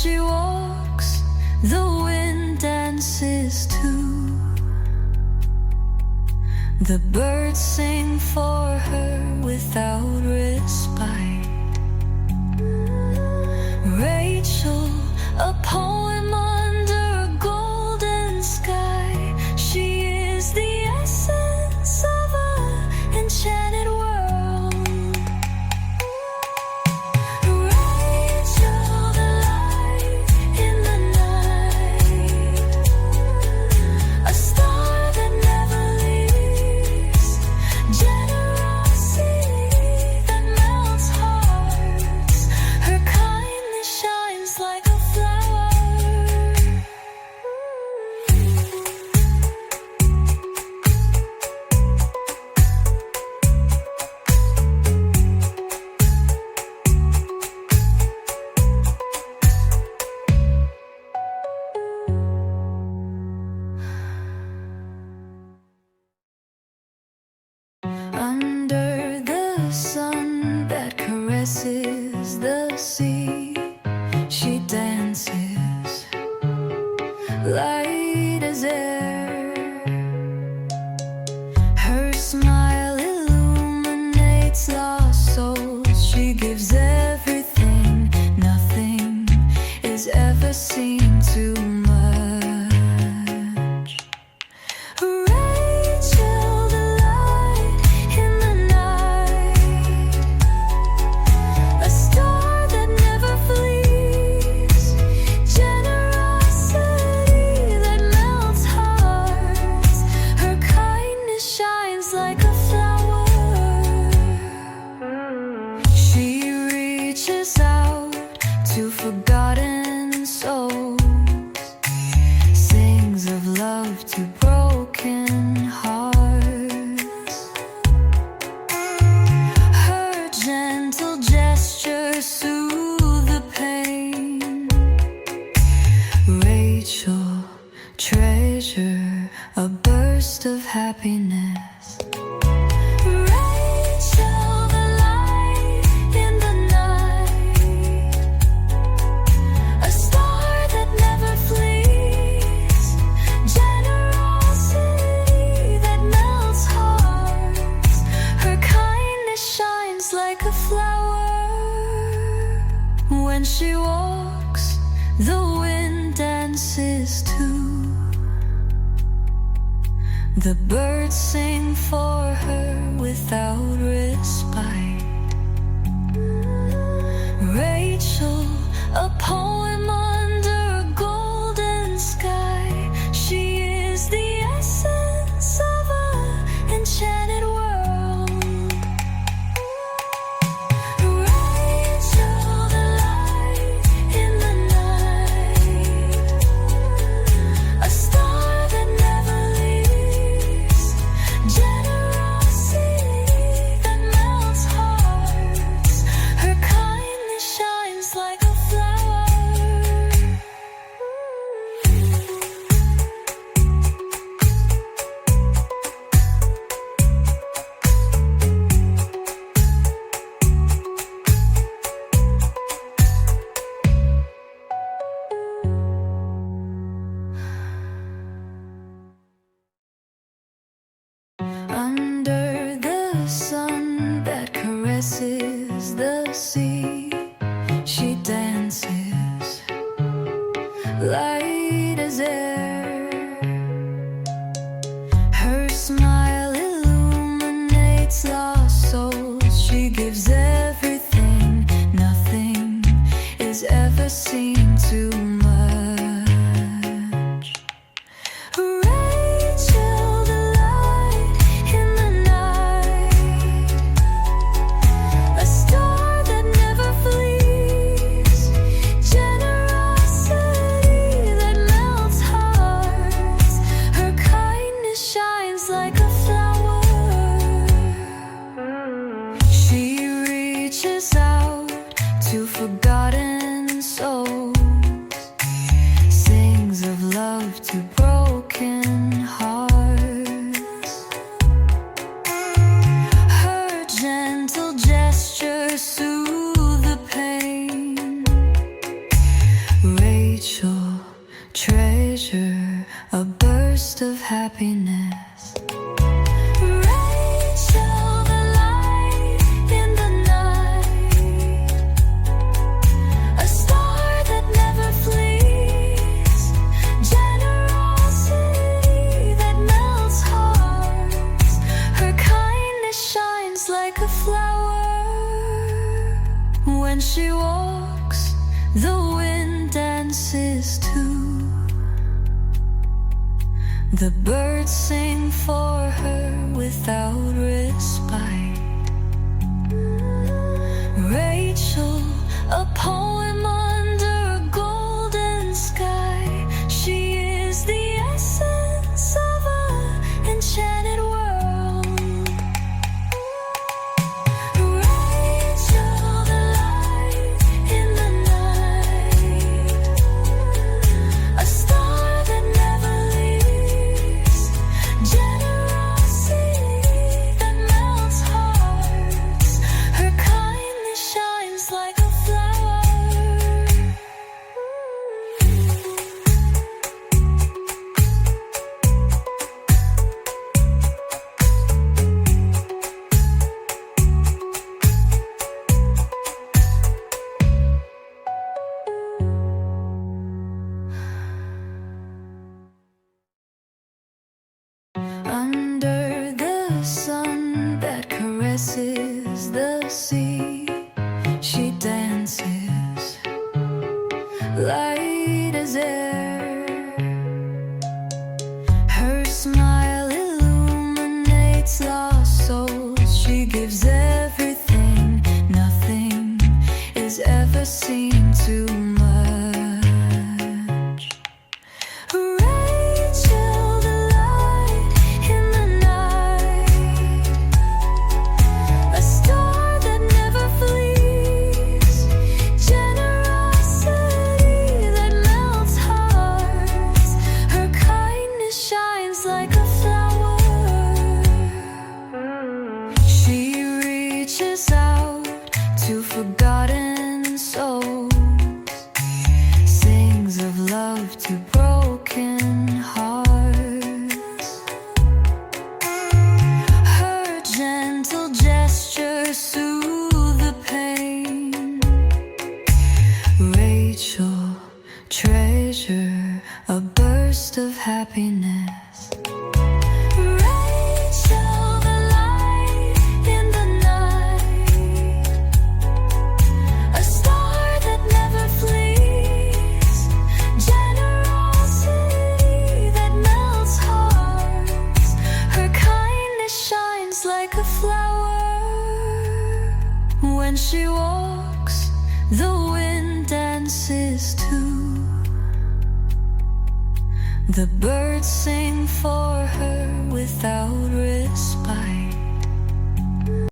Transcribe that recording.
she walks, the wind dances too. The birds sing for her without respite. Rachel, a poem under a golden sky. She is the essence of an enchanted world. Under the sun that caresses the sea, she dances light as air. Her smile illuminates lost souls. She gives everything, nothing is ever seen too much. To forgotten souls, sings of love to broken hearts. Her gentle gestures soothe the pain. Rachel, treasure, a burst of happiness. When she walks, the wind dances too. The birds sing for her without respite. Rachel, a poem under a golden sky. She is the essence of an enchanted world. Under the sun that caresses the sea, she dances light as air. Her smile illuminates lost souls. She gives everything, nothing is ever seen too much. To forgotten souls, sings of love to broken hearts. Her gentle gestures soothe the pain. like a flower. When she walks, the wind dances too. The birds sing for her without respite. Rachel, a poem under a golden sky. She is the essence of an enchanted world. Rachel, the light in the night, a star that never leaves, generosity that melts hearts. Her kindness shines like a flower. Under the sun that caresses the sea, she dances light as air. Her smile illuminates lost souls. She gives everything, nothing is ever seen too much. Rachel, the light in the night, a star that never flees, generosity that melts hearts. Her kindness shines like a flower. She reaches out to forgotten souls, sings of love to broken hearts. Her gentle gestures soothe the pain. Rachel, treasure, a burst of happiness. Rachel, the light in the night, a star that never flees, generosity that melts hearts. Her kindness shines like a flower. When she walks, the wind dances too. The birds sing for her without respite.